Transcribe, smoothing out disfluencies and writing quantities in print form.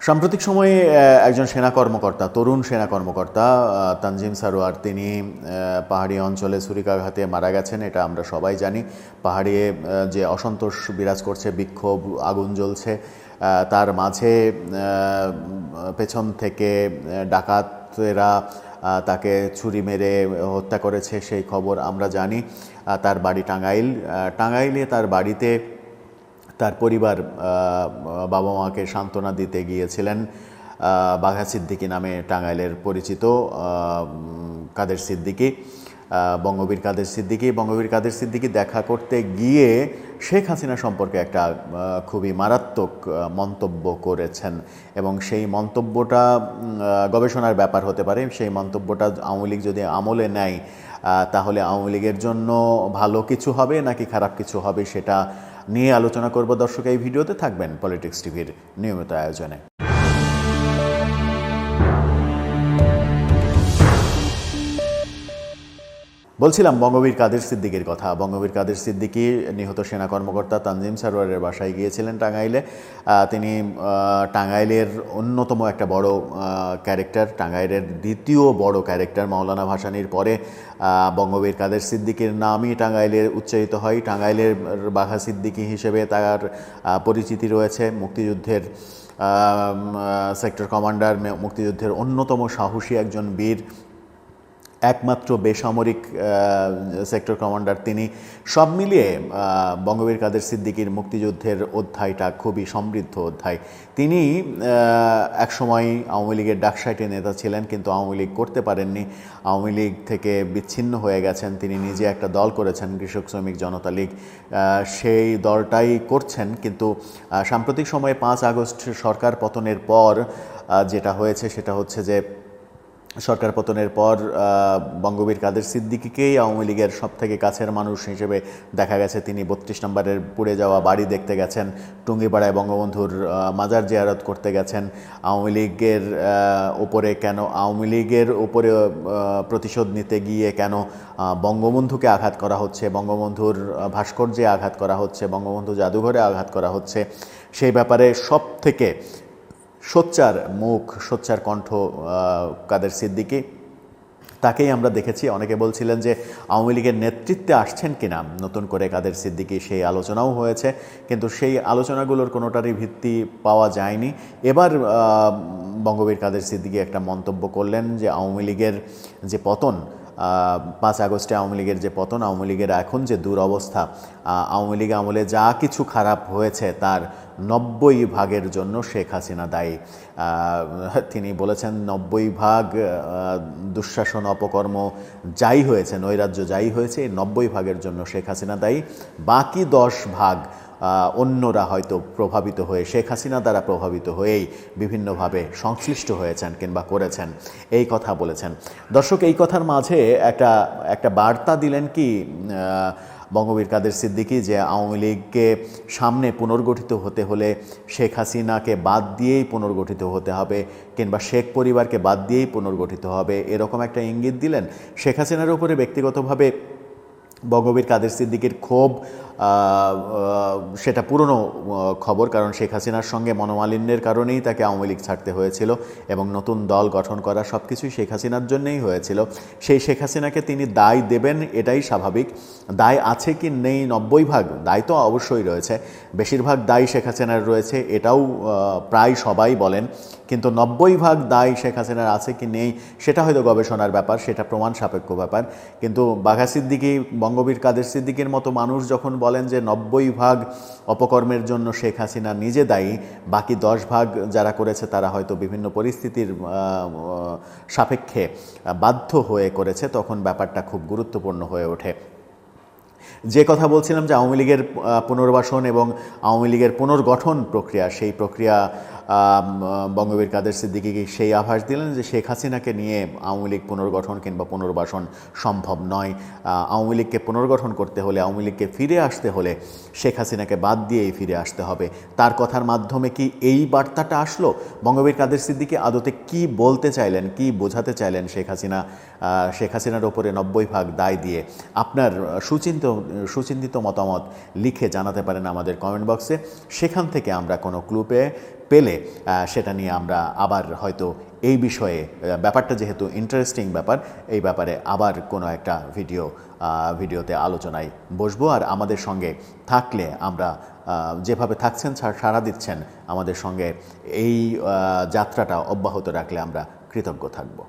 সাম্প্রতিক সময়ে একজন সেনা কর্মকর্তা, তরুণ সেনা কর্মকর্তা তানজিম সারোয়ার, তিনি পাহাড়ি অঞ্চলে ছুরিকাঘাতে মারা গেছেন। এটা আমরা সবাই জানি। পাহাড়ে যে অসন্তোষ বিরাজ করছে, বিক্ষোভ, আগুন জ্বলছে, তার মাঝে পেছন থেকে ডাকাতেরা তাকে ছুরি মেরে হত্যা করেছে, সেই খবর আমরা জানি। তার বাড়ি টাঙ্গাইলে তার বাড়িতে তার পরিবার বাবা মাকে সান্ত্বনা দিতে গিয়েছিলেন। বাঘা সিদ্দিকী নামে টাঙ্গাইলের পরিচিত কাদের সিদ্দিকী, বঙ্গবীর কাদের সিদ্দিকী দেখা করতে গিয়ে শেখ হাসিনা সম্পর্কে একটা খুবই মারাত্মক মন্তব্য করেছেন এবং সেই মন্তব্যটা গবেষণার ব্যাপার হতে পারে। সেই মন্তব্যটা আওয়ামী লীগ যদি আমলে নেয় তাহলে আওয়ামী লীগের জন্য ভালো কিছু হবে নাকি খারাপ কিছু হবে সেটা নিয়ে আলোচনা করব। দর্শক, এই ভিডিওতে থাকবেন পলিটিক্স টিভির নিয়মিত আয়োজনে। বলছিলাম বঙ্গবীর কাদের সিদ্দিকীর কথা। বঙ্গবীর কাদের সিদ্দিকী নিহত সেনা কর্মকর্তা তানজিম সারোয়ারের বাসায় গিয়েছিলেন টাঙ্গাইলে। তিনি টাঙ্গাইলের অন্যতম একটা বড় ক্যারেক্টার, টাঙ্গাইলের দ্বিতীয় বড় ক্যারেক্টার। মাওলানা ভাসানীর পরে বঙ্গবীর কাদের সিদ্দিকীর নামই টাঙ্গাইলের উচ্চারিত হয়। টাঙ্গাইলের বাঘা সিদ্দিকী হিসেবে তার পরিচিতি রয়েছে। মুক্তিযুদ্ধের সেক্টর কমান্ডার, মুক্তিযুদ্ধের অন্যতম সাহসী একজন বীর, একমাত্র বেসামরিক সেক্টর কমান্ডার তিনি। সব মিলিয়ে বঙ্গবীর কাদের সিদ্দিকীর মুক্তিযুদ্ধের অধ্যায়টা খুবই সমৃদ্ধ অধ্যায়। তিনি একসময় আওয়ামী লীগের ডাকসাইটে নেতা ছিলেন, কিন্তু আওয়ামী লীগ করতে পারেননি। আওয়ামী লীগ থেকে বিচ্ছিন্ন হয়ে গেছেন। তিনি নিজে একটা দল করেছেন, কৃষক শ্রমিক জনতা লীগ, সেই দলটাই করছেন। কিন্তু সাম্প্রতিক সময়ে 5 আগস্ট সরকার পতনের পর যেটা হয়েছে সেটা হচ্ছে যে সরকার পতনের পর বঙ্গবীর কাদের সিদ্দিকীকেই আওয়ামী লীগের সবথেকে কাছের মানুষ হিসেবে দেখা গেছে। তিনি 32 নম্বরের পুড়ে যাওয়া বাড়ি দেখতে গেছেন, টুঙ্গিপাড়ায় বঙ্গবন্ধুর মাজার জিয়ারত করতে গেছেন। আওয়ামী লীগের উপরে প্রতিশোধ নিতে গিয়ে কেন বঙ্গবন্ধুকে আঘাত করা হচ্ছে, বঙ্গবন্ধুর ভাস্কর্যে আঘাত করা হচ্ছে, বঙ্গবন্ধু জাদুঘরে আঘাত করা হচ্ছে, সেই ব্যাপারে সব থেকে সোচ্চার মুখ, সোচ্চার কণ্ঠ কাদের সিদ্দিকী। তাকেই আমরা দেখেছি। অনেকে বলছিলেন যে আওয়ামী লীগের নেতৃত্বে আসছেন কিনা নতুন করে কাদের সিদ্দিকী, সেই আলোচনাও হয়েছে, কিন্তু সেই আলোচনাগুলোর কোনোটারই ভিত্তি পাওয়া যায়নি। এবার বঙ্গবীর কাদের সিদ্দিকী একটা মন্তব্য করলেন যে আওয়ামী লীগের যে পতন, 5 আগস্টে আওয়ামী লীগের যে পতন, আওয়ামী লীগের এখন যে দুরবস্থা, আওয়ামী লীগ আমলে যা কিছু খারাপ হয়েছে তার 90% জন্য শেখ হাসিনা দায়ী। তিনি বলেছেন 90% দুঃশাসন, অপকর্ম যাই হয়েছে, নৈরাজ্য যাই হয়েছে, এই 90% জন্য শেখ হাসিনা দায়ী। বাকি 10% অন্যরা হয়তো প্রভাবিত হয়ে, শেখ হাসিনা দ্বারা প্রভাবিত হয়েই বিভিন্নভাবে সংশ্লিষ্ট হয়েছেন কিংবা করেছেন, এই কথা বলেছেন। দর্শক, এই কথার মাঝে একটা বার্তা দিলেন কি বঙ্গবীর কাদের সিদ্দিকী, যে আওয়ামী লীগকে সামনে পুনর্গঠিত হতে হলে শেখ হাসিনাকে বাদ দিয়েই পুনর্গঠিত হতে হবে, কিংবা শেখ পরিবারকে বাদ দিয়েই পুনর্গঠিত হবে, এরকম একটা ইঙ্গিত দিলেন। শেখ হাসিনার উপরে ব্যক্তিগতভাবে বঙ্গবীর কাদের সিদ্দিকীর ক্ষোভ, সেটা পুরনো খবর, কারণ শেখ হাসিনার সঙ্গে মনোমালিন্যের কারণেই তাকে আওয়ামী লীগ ছাড়তে হয়েছিল এবং নতুন দল গঠন করা সব কিছুই শেখ হাসিনার জন্যই হয়েছিল। সেই শেখ হাসিনাকে তিনি দায় দেবেন, এটাই স্বাভাবিক। দায় আছে কি নেই, 90% দায় তো অবশ্যই রয়েছে, বেশিরভাগ দায় শেখ হাসিনার রয়েছে, এটাও প্রায় সবাই বলেন। কিন্তু 90% দায় শেখ হাসিনার আছে কি নেই সেটা হয়তো গবেষণার ব্যাপার, সেটা প্রমাণ সাপেক্ষ ব্যাপার। কিন্তু বাঘা সিদ্দিকী, বঙ্গবীর কাদের সিদ্দিকীর মতো মানুষ যখন বলেন যে 90% অপকর্মের জন্য শেখ হাসিনা নিজে দায়ী, বাকি 10% যারা করেছে তারা হয়তো বিভিন্ন পরিস্থিতির সাপেক্ষে বাধ্য হয়ে করেছে, তখন ব্যাপারটা খুব গুরুত্বপূর্ণ হয়ে ওঠে। যে কথা বলছিলাম যে আওয়ামী লীগের পুনর্বাসন এবং আওয়ামী লীগের পুনর্গঠন প্রক্রিয়া, সেই প্রক্রিয়া বঙ্গবীর কাদের সিদ্দিকী সেই আভাস দিলেন যে শেখ হাসিনাকে নিয়ে আওয়ামী লীগ পুনর্গঠন কিংবা পুনর্বাসন সম্ভব নয়। আওয়ামী লীগকে পুনর্গঠন করতে হলে, আওয়ামী লীগকে ফিরে আসতে হলে শেখ হাসিনাকে বাদ দিয়েই ফিরে আসতে হবে। তার কথার মাধ্যমে কি এই বার্তাটা আসলো? বঙ্গবীর কাদের সিদ্দিকী আদতে কি বলতে চাইলেন, কি বোঝাতে চাইলেন শেখ হাসিনার ওপরে 90% দায় দিয়ে? আপনার সুচিন্তিত মতামত লিখে জানাতে পারেন আমাদের কমেন্ট বক্সে। সেখান থেকে আমরা কোনো ক্লু পেয়ে পেলে সেটা নিয়ে আমরা আবার হয়তো এই বিষয়ে ব্যাপারটা যেহেতু ইন্টারেস্টিং ব্যাপার, এই ব্যাপারে আবার কোনো একটা ভিডিওতে আলোচনায় বসবো। আর আমাদের সঙ্গে থাকলে আমরা যেভাবে থাকছেন, সাড়া দিচ্ছেন আমাদের সঙ্গে, এই যাত্রাটা অব্যাহত রাখলে আমরা কৃতজ্ঞ থাকব।